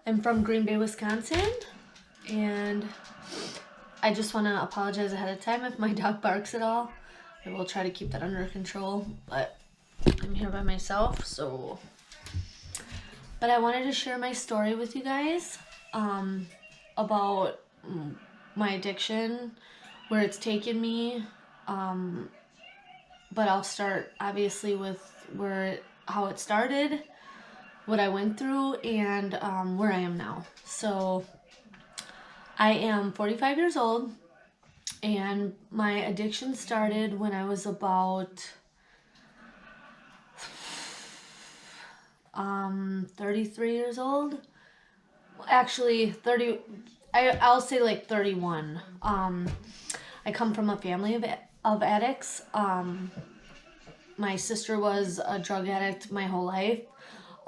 I'm from Green Bay, Wisconsin, and I just want to apologize ahead of time if my dog barks at all. I will try to keep that under control, but I'm here by myself, so. But I wanted to share my story with you guys about my addiction, where it's taken me. But I'll start obviously with how it started, what I went through, and where I am now. So I am 45 years old, and my addiction started when I was about 33 years old. Actually, 30. I'll say like 31. I come from a family of addicts. My sister was a drug addict my whole life,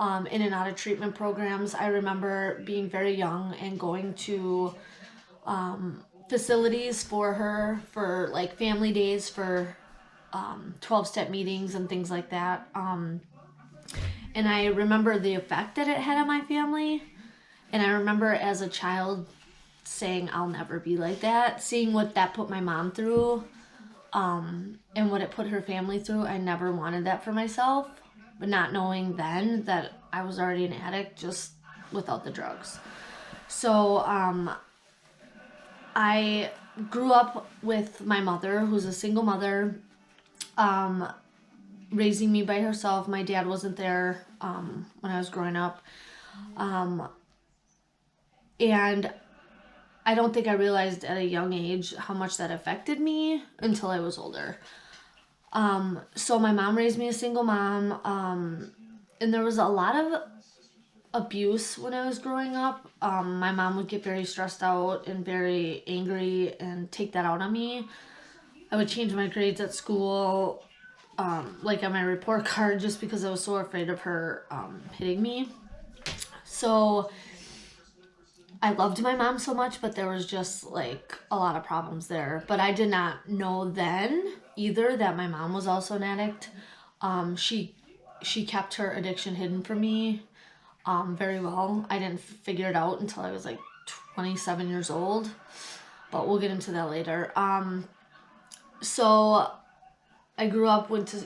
in and out of treatment programs. I remember being very young and going to facilities for her for like family days, for 12-step meetings and things like that. And I remember the effect that it had on my family. And I remember as a child saying, I'll never be like that. Seeing what that put my mom through, and what it put her family through. I never wanted that for myself. But not knowing then that I was already an addict, just without the drugs. So I grew up with my mother, who's a single mother, raising me by herself. My dad wasn't there when I was growing up. And I don't think I realized at a young age how much that affected me until I was older. So my mom raised me a single mom, and there was a lot of abuse when I was growing up. My mom would get very stressed out and very angry and take that out on me. I would change my grades at school, like on my report card, just because I was so afraid of her hitting me. So I loved my mom so much, but there was just like a lot of problems there. But I did not know then either that my mom was also an addict. She kept her addiction hidden from me very well. I didn't figure it out until I was like 27 years old, but we'll get into that later. So I grew up, went to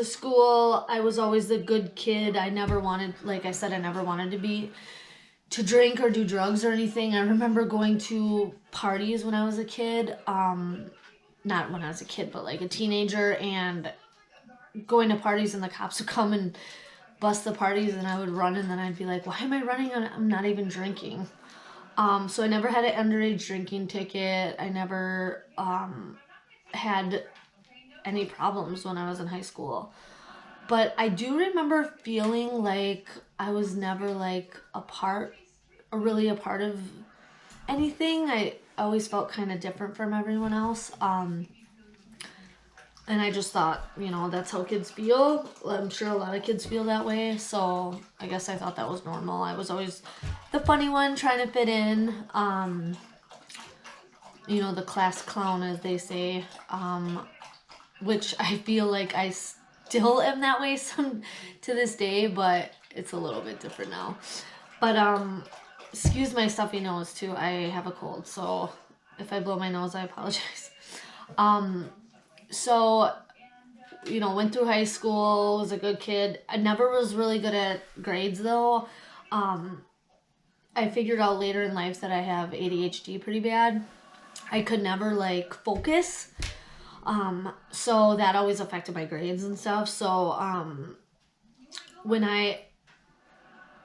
school. I was always the good kid. I never wanted, like I said, I never wanted to drink or do drugs or anything. I remember going to parties when I was a kid, not when I was a kid, but like a teenager, and going to parties and the cops would come and bust the parties, and I would run, and then I'd be like, why am I running? I'm not even drinking. So I never had an underage drinking ticket. I never had any problems when I was in high school. But I do remember feeling like I was never like really a part of anything. I always felt kind of different from everyone else. And I just thought, that's how kids feel. I'm sure a lot of kids feel that way. So I guess I thought that was normal. I was always the funny one trying to fit in. The class clown, as they say. Which I feel like I still am that way to this day, but it's a little bit different now. But excuse my stuffy nose too. I have a cold, so if I blow my nose, I apologize. So went through high school, was a good kid. I never was really good at grades though. I figured out later in life that I have ADHD pretty bad. I could never focus. So that always affected my grades and stuff. So,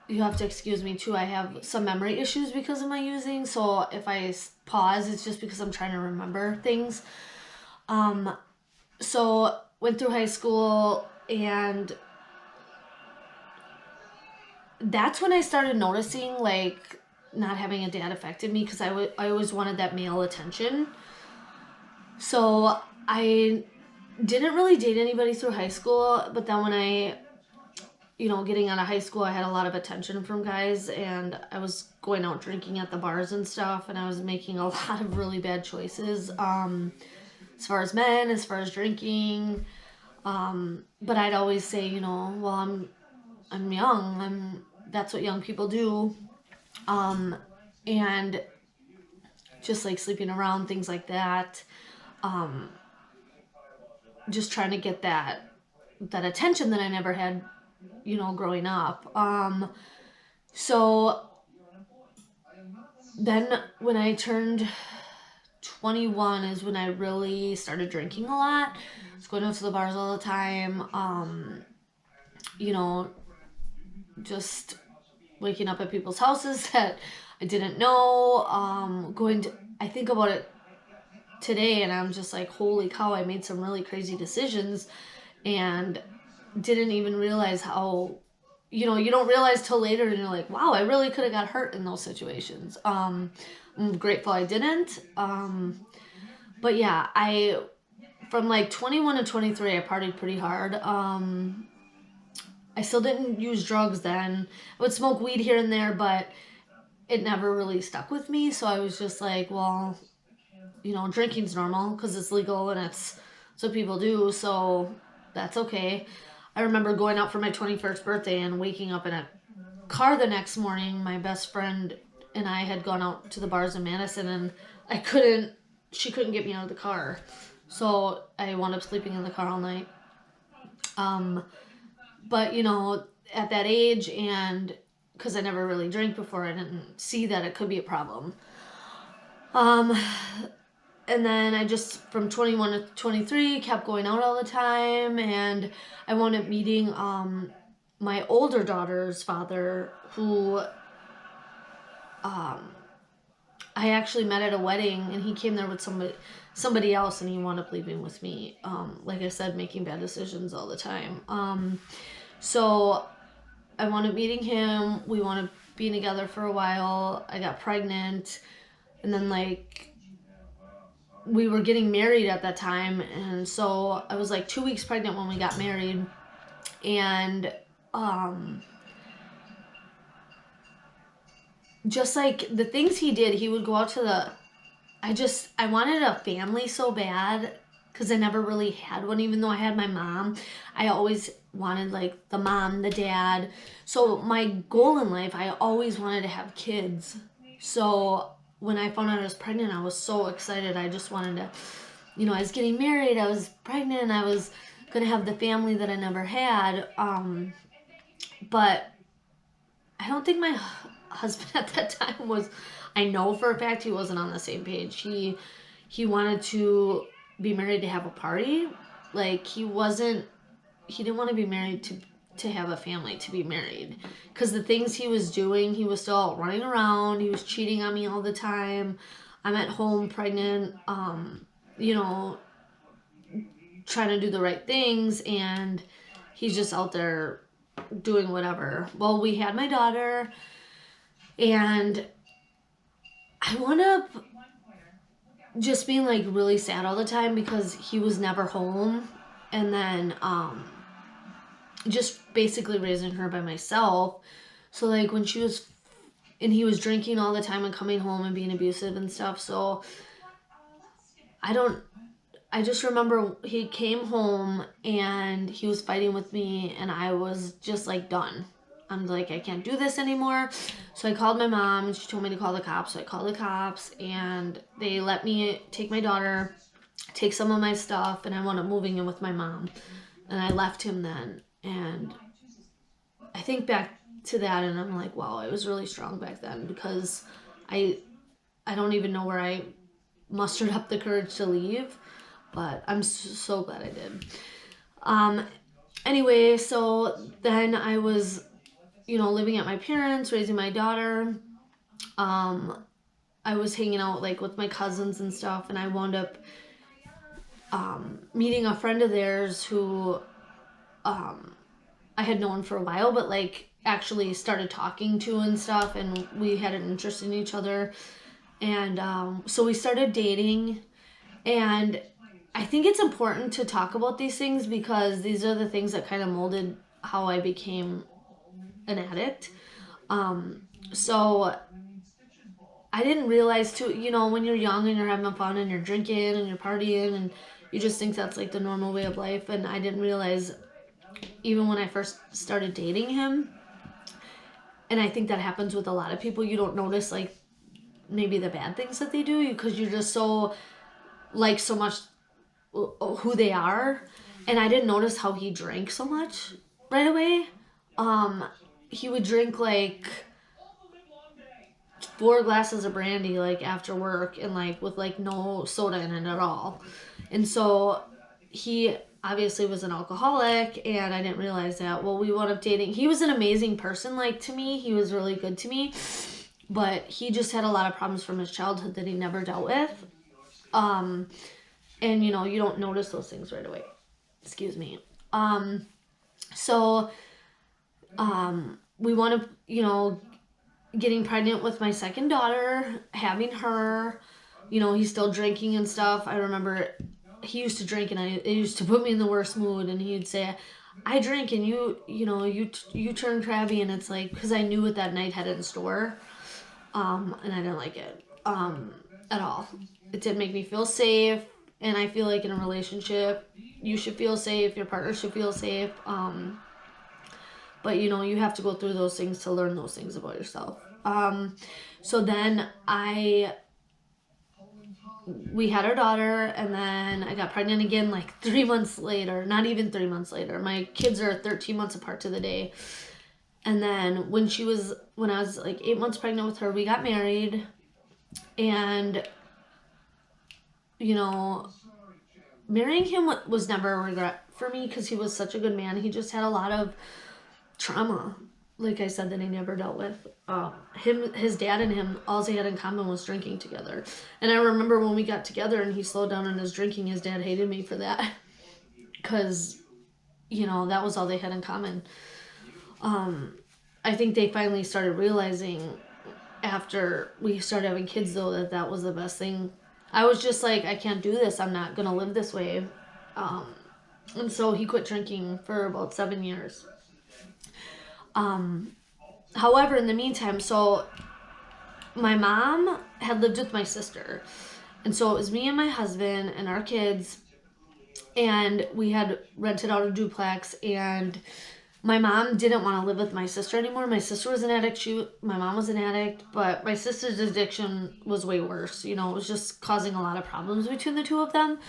you have to excuse me too, I have some memory issues because of my using. So if I pause, it's just because I'm trying to remember things. So went through high school, and that's when I started noticing not having a dad affected me, because I always wanted that male attention. So I didn't really date anybody through high school, but then when I, getting out of high school, I had a lot of attention from guys, and I was going out drinking at the bars and stuff, and I was making a lot of really bad choices, as far as men, as far as drinking, but I'd always say, well, I'm young. That's what young people do. And just like sleeping around, things like that. Just trying to get that attention that I never had, growing up. So then when I turned 21 is when I really started drinking a lot. I was going out to the bars all the time. Just waking up at people's houses that I didn't know. I think about it today and I'm just like, holy cow, I made some really crazy decisions and didn't even realize how, you don't realize till later and you're like, wow, I really could have got hurt in those situations. I'm grateful I didn't. But yeah, from like 21 to 23, I partied pretty hard. I still didn't use drugs then. I would smoke weed here and there, but it never really stuck with me. So I was just like, well, drinking's normal because it's legal and it's what people do. So that's okay. I remember going out for my 21st birthday and waking up in a car the next morning. My best friend and I had gone out to the bars in Madison and she couldn't get me out of the car. So I wound up sleeping in the car all night. But, at that age and because I never really drank before, I didn't see that it could be a problem. And then I just, from 21 to 23, kept going out all the time. And I wound up meeting my older daughter's father, who I actually met at a wedding. And he came there with somebody else, and he wound up leaving with me. Like I said, making bad decisions all the time. So I wound up meeting him. We wound up being together for a while. I got pregnant. And then, we were getting married at that time. And so I was 2 weeks pregnant when we got married. And just the things he did, he would go out to I wanted a family so bad because I never really had one, even though I had my mom. I always wanted the mom, the dad. So my goal in life, I always wanted to have kids. So when I found out I was pregnant, I was so excited. I just wanted to, I was getting married, I was pregnant, I was going to have the family that I never had. But I don't think my husband at that time I know for a fact he wasn't on the same page. He wanted to be married to have a party. He didn't want to be married to have a family, to be married. Because the things he was doing, he was still running around. He was cheating on me all the time. I'm at home pregnant, trying to do the right things. And he's just out there doing whatever. Well, we had my daughter. And I wound up just being really sad all the time because he was never home. And then just basically raising her by myself. So when she was, and he was drinking all the time and coming home and being abusive and stuff. So I just remember he came home and he was fighting with me and I was just done. I'm I can't do this anymore. So I called my mom and she told me to call the cops. So I called the cops and they let me take my daughter, take some of my stuff, and I wound up moving in with my mom. And I left him then. And I think back to that and I'm wow, I was really strong back then because I don't even know where I mustered up the courage to leave, but I'm so glad I did. Anyway, so then I was, living at my parents, raising my daughter. I was hanging out with my cousins and stuff, and I wound up meeting a friend of theirs who I had known for a while, but actually started talking to and stuff, and we had an interest in each other. And so we started dating, and I think it's important to talk about these things because these are the things that kind of molded how I became an addict. So I didn't realize too, when you're young and you're having fun and you're drinking and you're partying and you just think that's the normal way of life. And I didn't realize even when I first started dating him. And I think that happens with a lot of people. You don't notice, like, maybe the bad things that they do because you're just so, like, so much who they are. And I didn't notice how he drank so much right away. He would drink, like, 4 glasses of brandy, like, after work, and, like, with, like, no soda in it at all. And so he obviously was an alcoholic, and I didn't realize that. Well, we wound up dating. He was an amazing person, like, to me. He was really good to me, but he just had a lot of problems from his childhood that he never dealt with. And, you know, you don't notice those things right away. Excuse me. So we wound up, you know, getting pregnant with my second daughter, having her. You know, he's still drinking and stuff. I remember he used to drink, and it used to put me in the worst mood. And he'd say, "I drink, and you turn crabby." And it's like, because I knew what that night had in store, and I didn't like it at all. It didn't make me feel safe, and I feel like in a relationship, you should feel safe. Your partner should feel safe. But you know, you have to go through those things to learn those things about yourself. So then we had our daughter, and then I got pregnant again like 3 months later. Not even 3 months later. My kids are 13 months apart to the day. And then when I was like 8 months pregnant with her, we got married. And, you know, marrying him was never a regret for me because he was such a good man. He just had a lot of trauma, like I said, that he never dealt with. His dad and him, all they had in common was drinking together. And I remember when we got together and he slowed down on his drinking, his dad hated me for that. Because, you know, that was all they had in common. I think they finally started realizing after we started having kids, though, that was the best thing. I was just like, I can't do this. I'm not going to live this way. And so he quit drinking for about 7 years. However, in the meantime, so my mom had lived with my sister. And so it was me and my husband and our kids. And we had rented out a duplex. And my mom didn't want to live with my sister anymore. My sister was an addict. My mom was an addict. But my sister's addiction was way worse. You know, it was just causing a lot of problems between the two of them.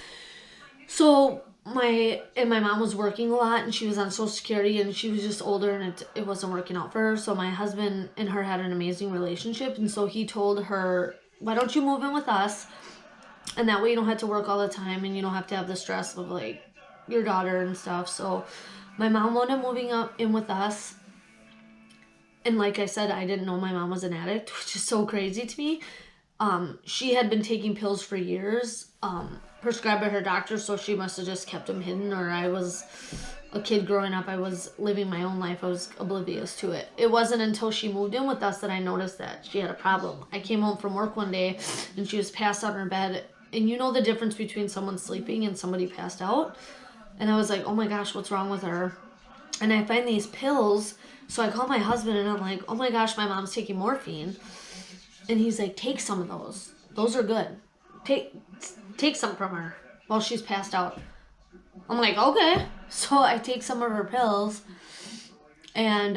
So my mom was working a lot, and she was on Social Security, and she was just older, and it wasn't working out for her. So my husband and her had an amazing relationship, and so he told her, why don't you move in with us, and that way you don't have to work all the time, and you don't have to have the stress of, like, your daughter and stuff. So my mom wound up moving in with us, and like I said, I didn't know my mom was an addict, which is so crazy to me. She had been taking pills for years, prescribed by her doctor, so she must have just kept them hidden, or I was a kid growing up. I was living my own life. I was oblivious to it. It wasn't until she moved in with us that I noticed that she had a problem. I came home from work one day, and she was passed out in her bed, and you know the difference between someone sleeping and somebody passed out? And I was like, oh my gosh, what's wrong with her? And I find these pills, so I call my husband, and I'm like, oh my gosh, my mom's taking morphine. And he's like, take some of those. Those are good. Take some from her while she's passed out. I'm like, okay. So I take some of her pills, and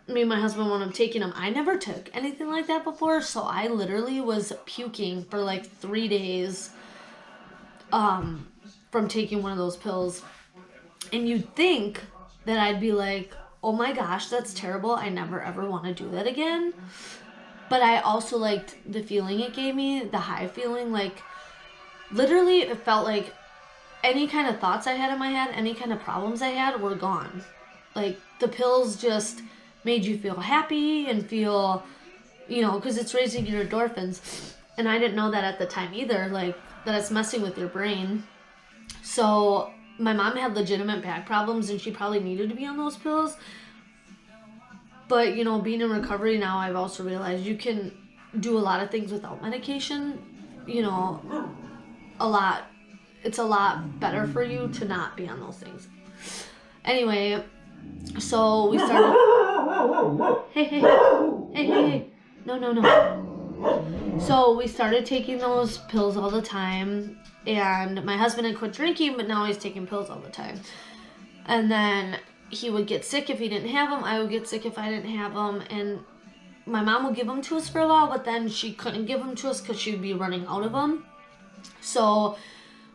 me and my husband wound up taking them. I never took anything like that before, so I literally was puking for like 3 days from taking one of those pills. And you'd think that I'd be like, oh my gosh, that's terrible. I never ever want to do that again. But I also liked the feeling it gave me, the high feeling. Like, literally, it felt like any kind of thoughts I had in my head, any kind of problems I had were gone. Like, the pills just made you feel happy and feel, you know, because it's raising your endorphins. And I didn't know that at the time either, like, that it's messing with your brain. So my mom had legitimate back problems, and she probably needed to be on those pills. But, you know, being in recovery now, I've also realized you can do a lot of things without medication. You know, it's a lot better for you to not be on those things. Anyway, so we started... Hey. No. So we started taking those pills all the time. And my husband had quit drinking, but now he's taking pills all the time. And then he would get sick if he didn't have them. I would get sick if I didn't have them. And my mom would give them to us for a while, but then she couldn't give them to us because she'd be running out of them. So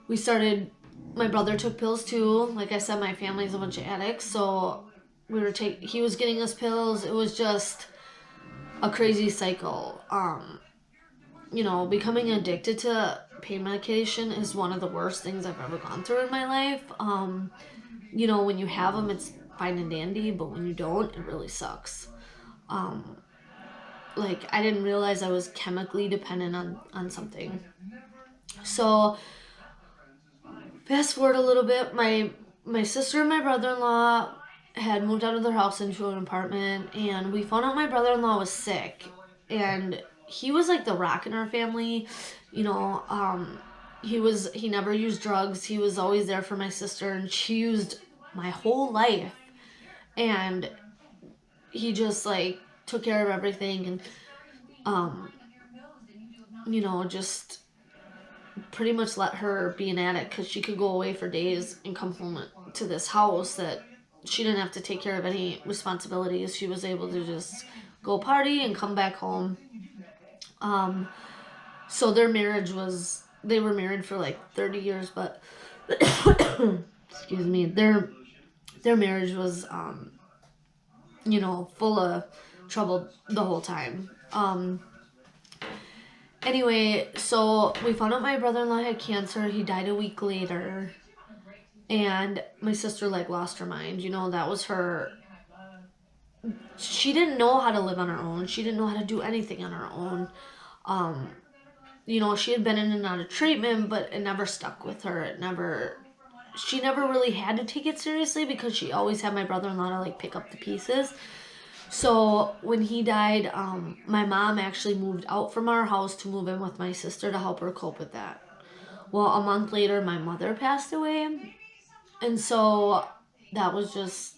we started, my brother took pills too. Like I said, my family's a bunch of addicts. So he was getting us pills. It was just a crazy cycle. Becoming addicted to pain medication is one of the worst things I've ever gone through in my life. When you have them, it's fine and dandy, but when you don't, it really sucks. I didn't realize I was chemically dependent on something. So, fast forward a little bit, my sister and my brother-in-law had moved out of their house into an apartment, and we found out my brother-in-law was sick, and he was like the rock in our family. He never used drugs. He was always there for my sister, and she used my whole life, and he just like took care of everything, and just pretty much let her be an addict, because she could go away for days and come home to this house that she didn't have to take care of any responsibilities. She was able to just go party and come back home. So their marriage they were married for like 30 years, but excuse me, their marriage was, full of trouble the whole time. Anyway, so we found out my brother-in-law had cancer. He died a week later. And my sister, lost her mind. That was her. She didn't know how to live on her own. She didn't know how to do anything on her own. She had been in and out of treatment, but it never stuck with her. She never really had to take it seriously because she always had my brother-in-law to, pick up the pieces. So when he died, my mom actually moved out from our house to move in with my sister to help her cope with that. Well, a month later, my mother passed away. And so that was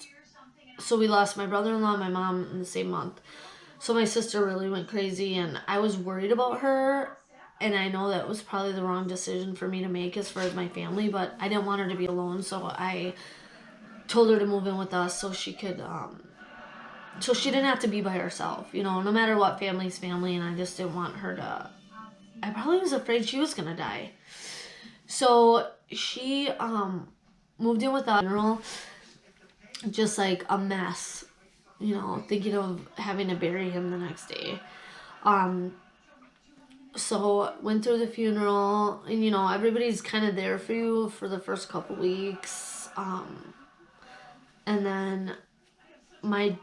so we lost my brother-in-law and my mom in the same month. So my sister really went crazy, and I was worried about her. And I know that was probably the wrong decision for me to make as far as my family, but I didn't want her to be alone. So I told her to move in with us so she could, so she didn't have to be by herself, no matter what, family's family. And I just didn't want her to, I probably was afraid she was going to die. So she, moved in with us, just like a mess, thinking of having to bury him the next day. So went through the funeral, and everybody's kind of there for you for the first couple weeks. And then I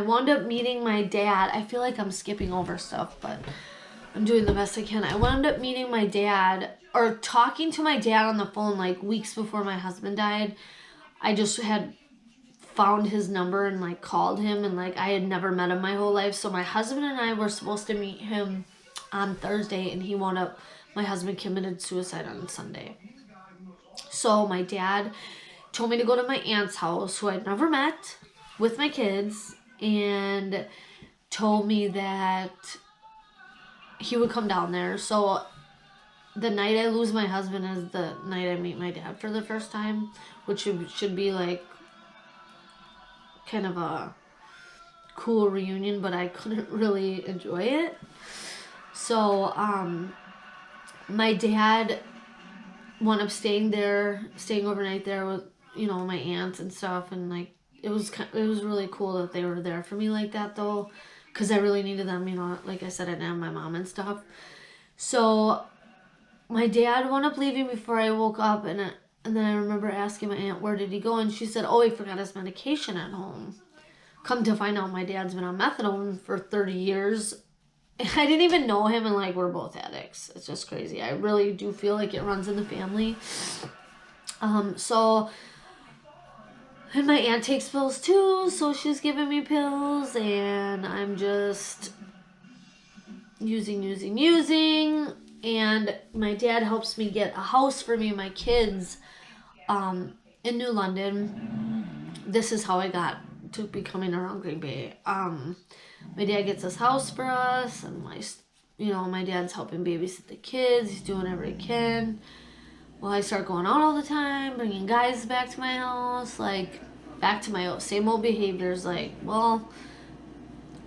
wound up meeting my dad. I feel like I'm skipping over stuff, but I'm doing the best I can. I wound up meeting my dad, or talking to my dad on the phone, weeks before my husband died. I just had found his number and called him, and I had never met him my whole life. So my husband and I were supposed to meet him on Thursday, and my husband committed suicide on Sunday. So my dad told me to go to my aunt's house, who I'd never met, with my kids, and told me that he would come down there. So the night I lose my husband is the night I meet my dad for the first time, which should be kind of a cool reunion, but I couldn't really enjoy it. So my dad wound up staying overnight there with my aunts and stuff, and it was really cool that they were there for me like that, though, because I really needed them. Like I said, I didn't have my mom and stuff. So my dad wound up leaving before I woke up, and then I remember asking my aunt, where did he go? And she said, oh, he forgot his medication at home. Come to find out, my dad's been on methadone for 30 years. I didn't even know him, and we're both addicts. It's just crazy. I really do feel like it runs in the family. And my aunt takes pills too, so she's giving me pills, and I'm just using. And my dad helps me get a house for me and my kids in New London. This is how I got to be coming around Green Bay. My dad gets this house for us, and my dad's helping babysit the kids. He's doing whatever he can. Well, I start going out all the time, bringing guys back to my house, like, back to my same old behaviors. Like, well,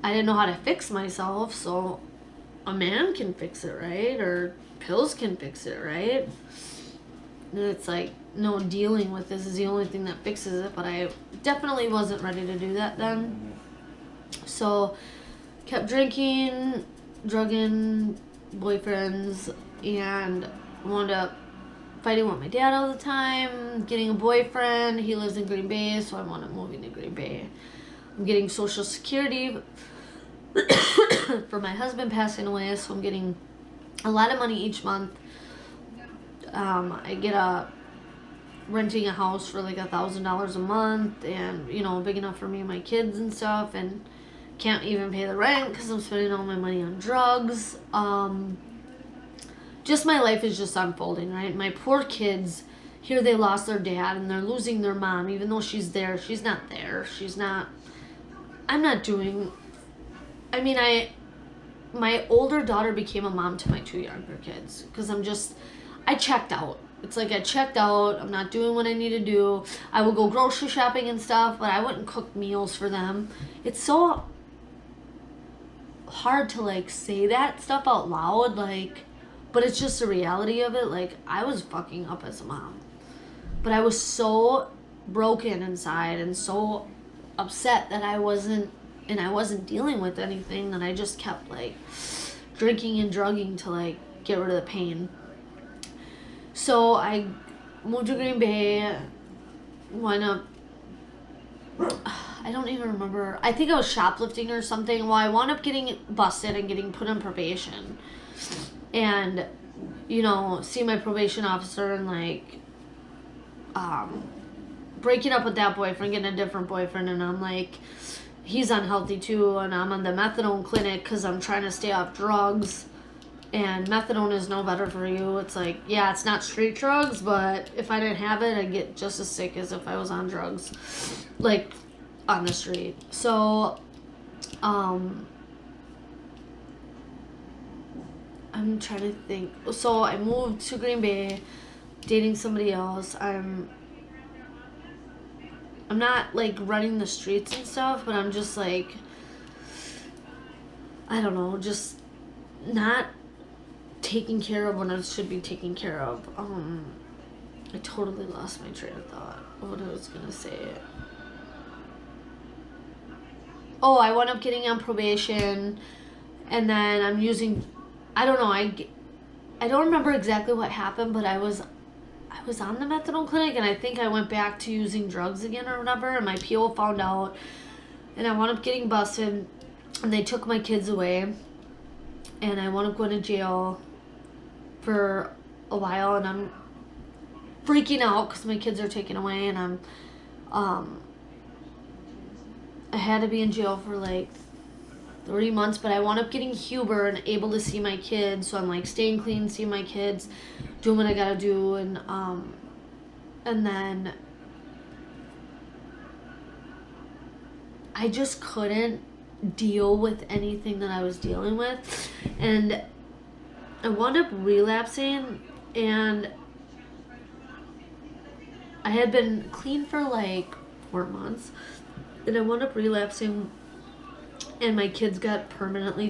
I didn't know how to fix myself, so a man can fix it, right? Or pills can fix it, right? And it's like, no, dealing with this is the only thing that fixes it, but I definitely wasn't ready to do that then. So, kept drinking, drugging, boyfriends, and wound up fighting with my dad all the time, getting a boyfriend. He lives in Green Bay, so I wound up moving to Green Bay. I'm getting Social Security for my husband passing away, so I'm getting a lot of money each month. I get renting a house for like $1,000 a month, and big enough for me and my kids and stuff, and can't even pay the rent because I'm spending all my money on drugs. Just my life is just unfolding, right? My poor kids, here they lost their dad and they're losing their mom, even though she's there. She's not there. I'm not doing, my older daughter became a mom to my 2 younger kids because I checked out. It's like I checked out. I'm not doing what I need to do. I would go grocery shopping and stuff, but I wouldn't cook meals for them. It's so hard to like say that stuff out loud, like, but it's just the reality of it. Like, I was fucking up as a mom, but I was so broken inside and so upset that I wasn't dealing with anything, that I just kept like drinking and drugging to like get rid of the pain. So I moved to Green Bay, went up, I don't even remember, I think I was shoplifting or something. Well, I wound up getting busted and getting put on probation, and see my probation officer and like breaking up with that boyfriend, getting a different boyfriend, and I'm like, he's unhealthy too, and I'm on the methadone clinic because I'm trying to stay off drugs, and methadone is no better for you. It's like, yeah, it's not street drugs, but if I didn't have it, I'd get just as sick as if I was on drugs, like on the street. So I'm trying to think. So I moved to Green Bay, dating somebody else. I'm not like running the streets and stuff, but I'm just like, I don't know, just not taking care of what I should be taking care of. I totally lost my train of thought of what I was gonna say. Oh, I wound up getting on probation, and then I'm using, I don't know, I don't remember exactly what happened, but I was on the methadone clinic, and I think I went back to using drugs again or whatever, and my PO found out, and I wound up getting busted, and they took my kids away, and I wound up going to jail for a while, and I'm freaking out because my kids are taken away, and I had to be in jail for like 30 months, but I wound up getting Huber and able to see my kids, so I'm like staying clean, seeing my kids, doing what I gotta do, and then I just couldn't deal with anything that I was dealing with, and I wound up relapsing, and I had been clean for like 4 months, and I wound up relapsing, and my kids got permanently